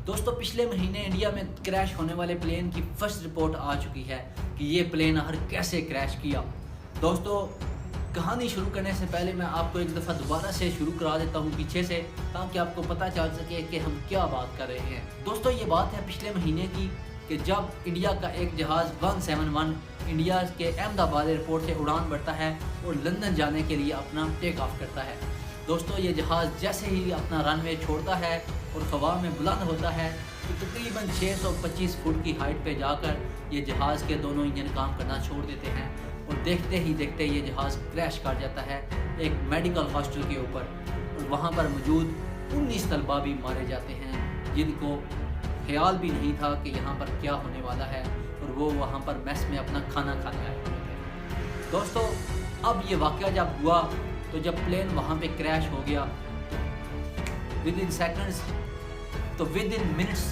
दोस्तों पिछले महीने इंडिया में क्रैश होने वाले प्लेन की फर्स्ट रिपोर्ट आ चुकी है कि ये प्लेन आखिर कैसे क्रैश किया। दोस्तों कहानी शुरू करने से पहले मैं आपको एक दफ़ा दोबारा से शुरू करा देता हूँ पीछे से, ताकि आपको पता चल सके कि हम क्या बात कर रहे हैं। दोस्तों ये बात है पिछले महीने की कि जब इंडिया का एक जहाज़ 171 इंडिया के अहमदाबाद एयरपोर्ट से उड़ान भरता है और लंदन जाने के लिए अपना टेक ऑफ करता है। दोस्तों ये जहाज़ जैसे ही अपना रनवे छोड़ता है और हवा में बुलंद होता है तो तकरीबन 625 फुट की हाइट पे जाकर ये जहाज़ के दोनों इंजन काम करना छोड़ देते हैं और देखते ही देखते ये जहाज़ क्रैश कर जाता है एक मेडिकल हॉस्टल के ऊपर, और वहाँ पर मौजूद 19 तलबा भी मारे जाते हैं जिनको ख्याल भी नहीं था कि यहाँ पर क्या होने वाला है, और वो वहाँ पर मेस में अपना खाना खाने आए हुए थे। दोस्तों अब ये वाक़या जब हुआ तो जब प्लेन वहाँ पे क्रैश हो गया तो विद इन सेकंड्स तो विद इन मिनट्स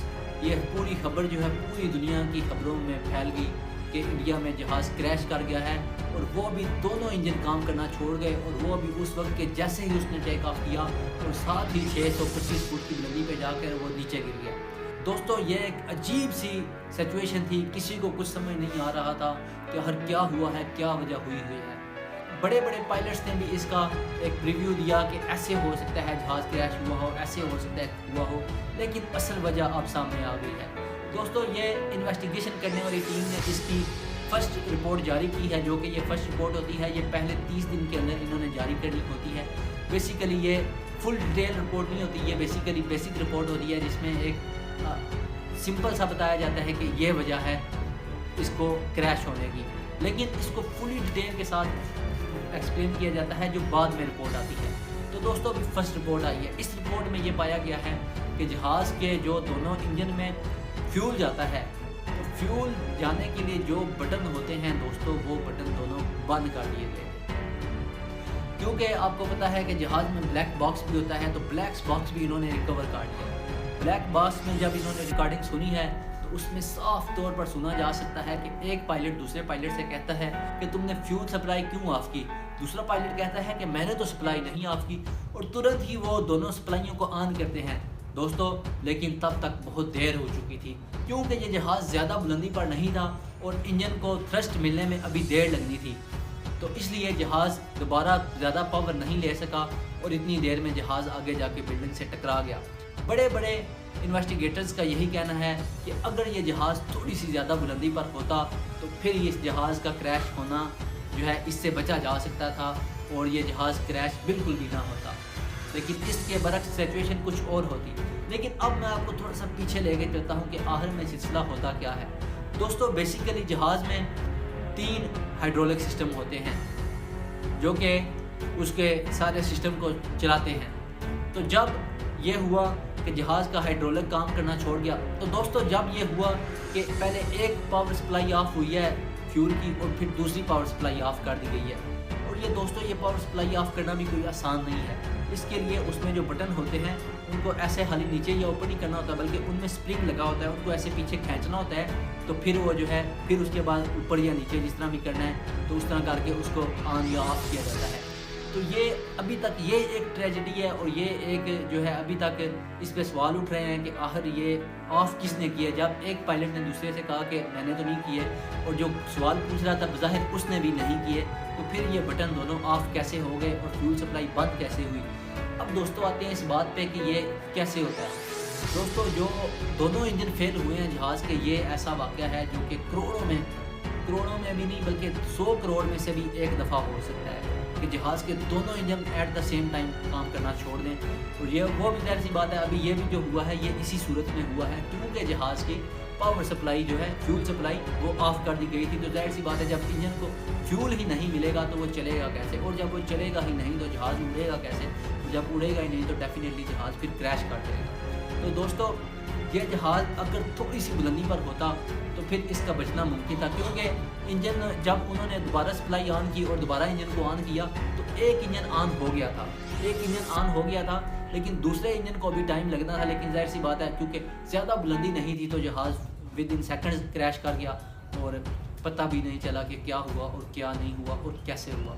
ये पूरी खबर जो है पूरी दुनिया की खबरों में फैल गई कि इंडिया में जहाज़ क्रैश कर गया है, और वो भी दोनों इंजन काम करना छोड़ गए, और वो भी उस वक्त के जैसे ही उसने टेक ऑफ किया और साथ ही 625 फुट की बुलंदी पे जाकर वो नीचे गिर गया। दोस्तों ये एक अजीब सी सिचुएशन थी, किसी को कुछ समझ नहीं आ रहा था कि हर क्या हुआ है, क्या वजह हुई है। बड़े बड़े पायलट्स ने भी इसका एक रिव्यू दिया कि ऐसे हो सकता है जहाज़ क्रैश हुआ हो, ऐसे हो सकता है हुआ हो, लेकिन असल वजह अब सामने आ गई है। दोस्तों ये इन्वेस्टिगेशन करने वाली टीम ने इसकी फर्स्ट रिपोर्ट जारी की है, जो कि ये फर्स्ट रिपोर्ट होती है, ये पहले 30 दिन के अंदर इन्होंने जारी करनी होती है। बेसिकली ये फुल डिटेल रिपोर्ट नहीं होती, ये बेसिकली बेसिक रिपोर्ट होती है जिसमें एक सिंपल सा बताया जाता है कि ये वजह है इसको क्रैश होने की, लेकिन इसको फुली डिटेल के साथ एक्सप्लेन किया जाता है जो बाद में रिपोर्ट आती है। तो दोस्तों अभी फर्स्ट रिपोर्ट आई है। इस रिपोर्ट में ये पाया गया है कि जहाज़ के जो दोनों इंजन में फ्यूल जाता है, तो फ्यूल जाने के लिए जो बटन होते हैं दोस्तों वो बटन दोनों बंद कर दिए गए, क्योंकि आपको पता है कि जहाज़ में ब्लैक बॉक्स भी होता है, तो ब्लैक बॉक्स भी इन्होंने रिकवर कर लिया। ब्लैक बॉक्स में जब इन्होंने रिकॉर्डिंग सुनी है तो उसमें साफ तौर पर सुना जा सकता है कि एक पायलट दूसरे पायलट से कहता है कि तुमने फ्यूल सप्लाई क्यों ऑफ की। दूसरा पायलट कहता है कि मैंने तो सप्लाई नहीं ऑफ की, और तुरंत ही वो दोनों सप्लाइयों को ऑन करते हैं दोस्तों। लेकिन तब तक बहुत देर हो चुकी थी, क्योंकि ये जहाज़ ज़्यादा बुलंदी पर नहीं था और इंजन को थ्रस्ट मिलने में अभी देर लगनी थी, तो इसलिए जहाज़ दोबारा ज़्यादा पावर नहीं ले सका और इतनी देर में जहाज़ आगे जाके बिल्डिंग से टकरा गया। बड़े बड़े इन्वेस्टिगेटर्स का यही कहना है कि अगर ये जहाज़ थोड़ी सी ज़्यादा बुलंदी पर होता तो फिर इस जहाज़ का क्रैश होना जो है इससे बचा जा सकता था और ये जहाज़ क्रैश बिल्कुल भी ना होता, लेकिन इसके बरक्स सिचुएशन कुछ और होती। लेकिन अब मैं आपको थोड़ा सा पीछे लेके चलता हूँ कि आखिर में सिलसिला होता क्या है। दोस्तों बेसिकली जहाज़ में 3 हाइड्रोलिक सिस्टम होते हैं जो कि उसके सारे सिस्टम को चलाते हैं। तो जब ये हुआ कि जहाज़ का हाइड्रोलिक काम करना छोड़ गया, तो दोस्तों जब ये हुआ कि पहले एक पावर सप्लाई ऑफ हुई है फ्यूल की और फिर दूसरी पावर सप्लाई ऑफ कर दी गई है, और ये दोस्तों ये पावर सप्लाई ऑफ करना भी कोई आसान नहीं है। इसके लिए उसमें जो बटन होते हैं उनको ऐसे खाली नीचे या ऊपर नहीं करना होता, बल्कि उनमें स्प्रिंग लगा होता है, उनको ऐसे पीछे खींचना होता है, तो फिर वो जो है फिर उसके बाद ऊपर या नीचे जिस तरह भी करना है तो उस तरह करके उसको ऑन या ऑफ किया जाता है। तो ये अभी तक ये एक ट्रेजेडी है, और ये एक जो है अभी तक इस पे सवाल उठ रहे हैं कि आखिर ये ऑफ़ किसने किए। जब एक पायलट ने दूसरे से कहा कि मैंने तो नहीं किए, और जो सवाल पूछ रहा था बज़ाहिर उसने भी नहीं किए, तो फिर ये बटन दोनों ऑफ़ कैसे हो गए और फ्यूल सप्लाई बंद कैसे हुई। अब दोस्तों आते हैं इस बात पे कि ये कैसे होता है। दोस्तों जो दोनों इंजन फेल हुए हैं जहाज़ के, ये ऐसा वाक़या है जो कि करोड़ों में भी नहीं बल्कि 100 करोड़ में से भी एक दफ़ा हो सकता है कि जहाज़ के दोनों engine at the same time काम करना छोड़ दें। और ये वो भी ज़ाहिर सी बात है, अभी ये भी जो हुआ है ये इसी सूरत में हुआ है क्योंकि जहाज़ की पावर सप्लाई जो है फ्यूल सप्लाई वो ऑफ़ कर दी गई थी। तो जाहिर सी बात है जब इंजन को फ्यूल ही नहीं मिलेगा तो वो चलेगा कैसे, और जब वो चलेगा ही नहीं तो जहाज़ उड़ेगा कैसे, और जब उड़ेगा ही नहीं तो डेफिनेटली जहाज़ फिर क्रैश कर जाएगा। तो दोस्तों ये जहाज़ अगर थोड़ी सी बुलंदी पर होता तो फिर इसका बचना मुमकिन था, क्योंकि इंजन जब उन्होंने दोबारा सप्लाई ऑन की और दोबारा इंजन को ऑन किया तो एक इंजन ऑन हो गया था, लेकिन दूसरे इंजन को भी टाइम लगना था। लेकिन जाहिर सी बात है क्योंकि ज़्यादा बुलंदी नहीं थी तो जहाज़ विद इन सेकंड्स क्रैश कर गया और पता भी नहीं चला कि क्या हुआ और क्या नहीं हुआ और कैसे हुआ।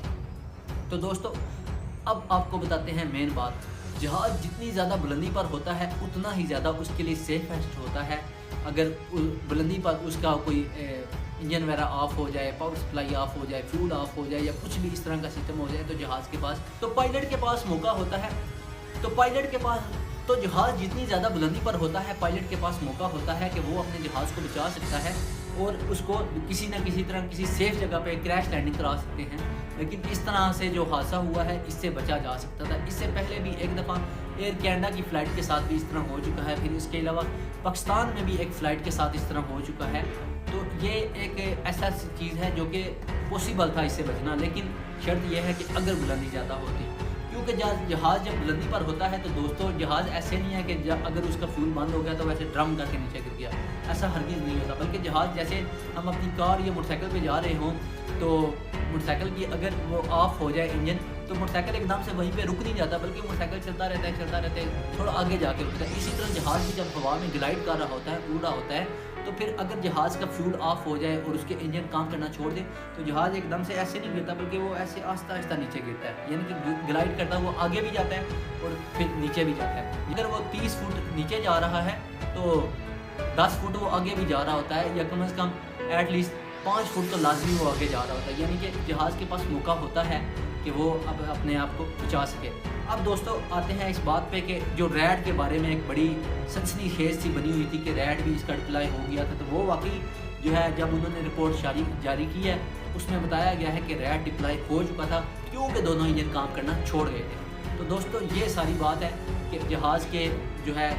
तो दोस्तों अब आपको बताते हैं मेन बात जहाज़ जितनी ज़्यादा बुलंदी पर होता है उतना ही ज़्यादा उसके लिए सेफेस्ट होता है। अगर बुलंदी पर उसका कोई इंजन वगैरह ऑफ हो जाए, पावर सप्लाई ऑफ हो जाए, फ्यूल ऑफ हो जाए या कुछ भी इस तरह का सिस्टम हो जाए तो जहाज़ के पास, तो पायलट के पास मौका होता है। तो पायलट के पास, तो जहाज़ जितनी ज़्यादा बुलंदी पर होता है पायलट के पास मौका होता है कि वो अपने जहाज़ को बचा सकता है और उसको किसी न किसी तरह किसी सेफ जगह पे क्रैश लैंडिंग करा सकते हैं। लेकिन इस तरह से जो हादसा हुआ है इससे बचा जा सकता था। इससे पहले भी एक दफ़ा एयर कैनेडा की फ़्लाइट के साथ भी इस तरह हो चुका है। फिर इसके अलावा पाकिस्तान में भी एक फ़्लाइट के साथ इस तरह हो चुका है। तो ये एक ऐसा चीज़ है जो कि पॉसिबल था इससे बचना, लेकिन शर्त यह है कि अगर बुलंदी ज़्यादा होती, क्योंकि जहाज़ जब बुलंदी पर होता है तो दोस्तों जहाज़ ऐसे नहीं है कि अगर उसका फ्यूल बंद हो गया तो वैसे ड्रम करके नीचे गिर गया, ऐसा हरगिज़ नहीं होता। बल्कि जहाज़ जैसे हम अपनी कार या मोटरसाइकिल पे जा रहे हों तो मोटरसाइकिल की अगर वो ऑफ हो जाए इंजन तो मोटरसाइकिल एकदम से वहीं पे रुक नहीं जाता, बल्कि मोटरसाइकिल चलता रहता है थोड़ा आगे जाके रुकता है। इसी तरह जहाज़ भी जब हवा में ग्लाइड कर रहा होता है, उड़ रहा होता है, तो फिर अगर जहाज़ का फ्यूल ऑफ हो जाए और उसके इंजन काम करना छोड़ दे तो जहाज़ एकदम से ऐसे नहीं गिरता, बल्कि वो ऐसे आहिस्ता आहिस्ता नीचे गिरता है। यानी कि ग्लाइड करता है, वो आगे भी जाता है और फिर नीचे भी जाता है। अगर वो 30 फुट नीचे जा रहा है तो 10 फुट वो आगे भी जा रहा होता है, या कम से कम एटलीस्ट 5 फुट तो लाजमी वो आगे जा रहा होता है। यानी कि जहाज़ के पास मौका होता है कि वो अब अपने आप को बचा सके। अब दोस्तों आते हैं इस बात पे कि जो रैड के बारे में एक बड़ी सनसनीखेज सी बनी हुई थी कि रैड भी इसका डिप्लॉय हो गया था, तो वो वाकई जो है जब उन्होंने रिपोर्ट जारी की है उसमें बताया गया है कि रैड डिप्लॉय हो चुका था क्योंकि दोनों इंजन काम करना छोड़ गए थे। तो दोस्तों ये सारी बात है कि जहाज़ के जो है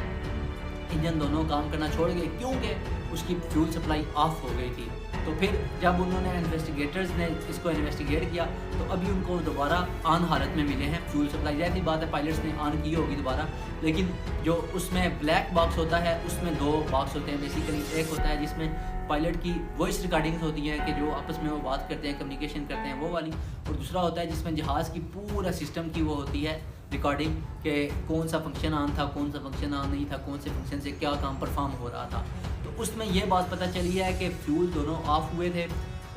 इंजन दोनों काम करना छोड़ गए क्योंकि उसकी फ्यूल सप्लाई ऑफ हो गई थी। तो फिर जब उन्होंने इन्वेस्टिगेटर्स ने इसको इन्वेस्टिगेट किया तो अभी उनको दोबारा ऑन हालत में मिले हैं फ्यूल सप्लाई। जैसी बात है पायलट्स ने ऑन की होगी दोबारा, लेकिन जो उसमें ब्लैक बॉक्स होता है उसमें 2 बॉक्स होते हैं बेसिकली। एक होता है जिसमें पायलट की वॉइस रिकॉर्डिंग्स होती हैं कि जो आपस में वो बात करते हैं, कम्युनिकेशन करते हैं, वो वाली। और दूसरा होता है जिसमें जहाज़ की पूरा सिस्टम की वो होती है रिकॉर्डिंग कि कौन सा फंक्शन ऑन था, कौन सा फंक्शन ऑन नहीं था, कौन से फंक्शन से क्या काम परफॉर्म हो रहा था। तो उसमें यह बात पता चली है कि फ्यूल दोनों ऑफ हुए थे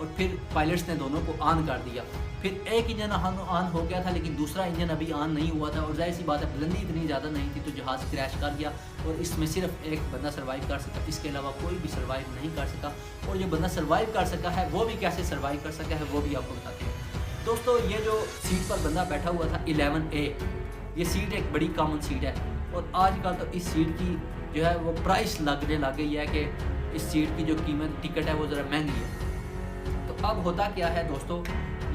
और फिर पायलट्स ने दोनों को ऑन कर दिया। फिर एक इंजन ऑन हो गया था लेकिन दूसरा इंजन अभी ऑन नहीं हुआ था, और जाहिर सी बात है बुलंदी इतनी ज़्यादा नहीं थी तो जहाज़ क्रैश कर गया और इसमें सिर्फ एक बंदा सर्वाइव कर सका, इसके अलावा कोई भी सर्वाइव नहीं कर सका। और जो बंदा सर्वाइव कर सका है वो भी कैसे सर्वाइव कर सका है वो भी आपको बताते हैं। दोस्तों ये जो सीट पर बंदा बैठा हुआ था 11A, ये सीट एक बड़ी कॉमन सीट है और आजकल तो इस सीट की जो है वो प्राइस लगने लग गई है कि इस सीट की जो कीमत टिकट है वो ज़रा महंगी है। तो अब होता क्या है दोस्तों,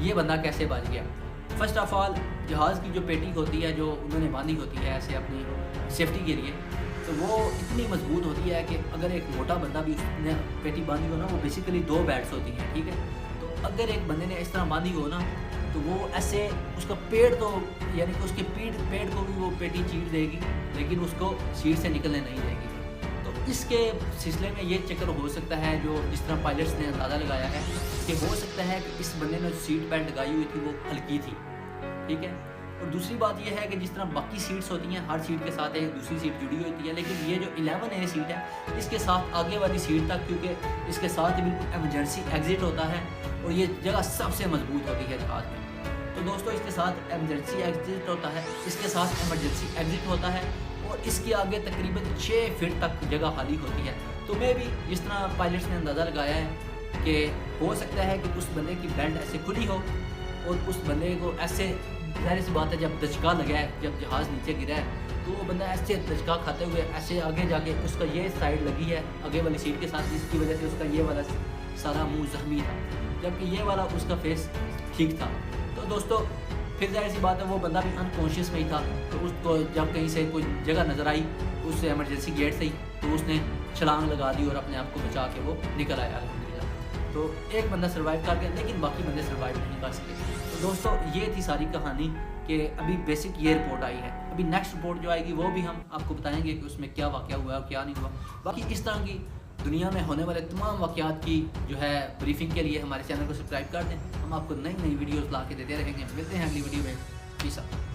ये बंदा कैसे बच गया? फर्स्ट ऑफ ऑल जहाज़ की जो पेटी होती है जो उन्होंने बांधी होती है ऐसे अपनी सेफ्टी के लिए, तो वो इतनी मजबूत होती है कि अगर एक मोटा बंदा भी उसने पेटी बांधी हो ना, वो बेसिकली 2 बेड्स होती हैं, ठीक है। तो अगर एक बंदे ने इस तरह बांधी हो ना तो वो ऐसे उसका पेड़ तो यानी कि उसके पेड़ को भी वो पेटी चीर देगी लेकिन उसको सीट से निकलने नहीं देगी। तो इसके सिलसिले में ये चक्कर हो सकता है जो जिस तरह पायलट्स ने अंदाज़ा लगाया है कि हो सकता है कि इस बंदे ने सीट बेल्ट लगाई हुई थी वो हल्की थी, ठीक है। और दूसरी बात यह है कि जिस तरह बाकी सीट्स होती हैं हर सीट के साथ एक दूसरी सीट जुड़ी होती है, लेकिन ये जो 11A सीट है इसके साथ आगे वाली सीट तक, क्योंकि इसके साथ बिल्कुल एमरजेंसी एग्जिट होता है और ये जगह सबसे मजबूत होती है जहाज़ में। तो दोस्तों इसके साथ एमरजेंसी एग्जिट होता है, इसके साथ एमरजेंसी एग्जिट होता है और इसके आगे तकरीबन 6 फीट तक जगह खाली होती है। तो मैं भी जिस तरह पायलट्स ने अंदाज़ा लगाया है कि हो सकता है कि उस बंदे की बेल्ट ऐसे खुली हो और उस बंदे को ऐसे, जाहिर सी बात है जब दचका लगा है, जब जहाज़ नीचे गिरा है तो वो बंदा ऐसे दचका खाते हुए ऐसे आगे जाके उसका ये साइड लगी है आगे वाली सीट के साथ, जिसकी वजह से उसका ये वाला सारा मुंह जख्मी था जबकि ये वाला उसका फेस ठीक था। तो दोस्तों फिर जाहिर सी बात है वो बंदा भी अनकॉन्शियस में ही था, तो उसको जब कहीं से कोई जगह नज़र आई उस एमरजेंसी गेट से ही, तो उसने छलांग लगा दी और अपने आप को बचा के वो निकल आया अल्हम्दुलिल्लाह। तो एक बंदा सर्वाइव कर गया लेकिन बाकी बंदे सर्वाइव नहीं कर सके। तो दोस्तों ये थी सारी कहानी कि अभी बेसिक ये रिपोर्ट आई है। अभी नेक्स्ट रिपोर्ट जो आएगी वो भी हम आपको बताएंगे कि उसमें क्या वाक़या हुआ और क्या नहीं हुआ। बाकी इस तरह की दुनिया में होने वाले तमाम वाक़यात की जो है ब्रीफिंग के लिए हमारे चैनल को सब्सक्राइब कर दें। हम आपको नई नई वीडियोज़ ला के देते रहेंगे। मिलते हैं अगली वीडियो में। Peace out.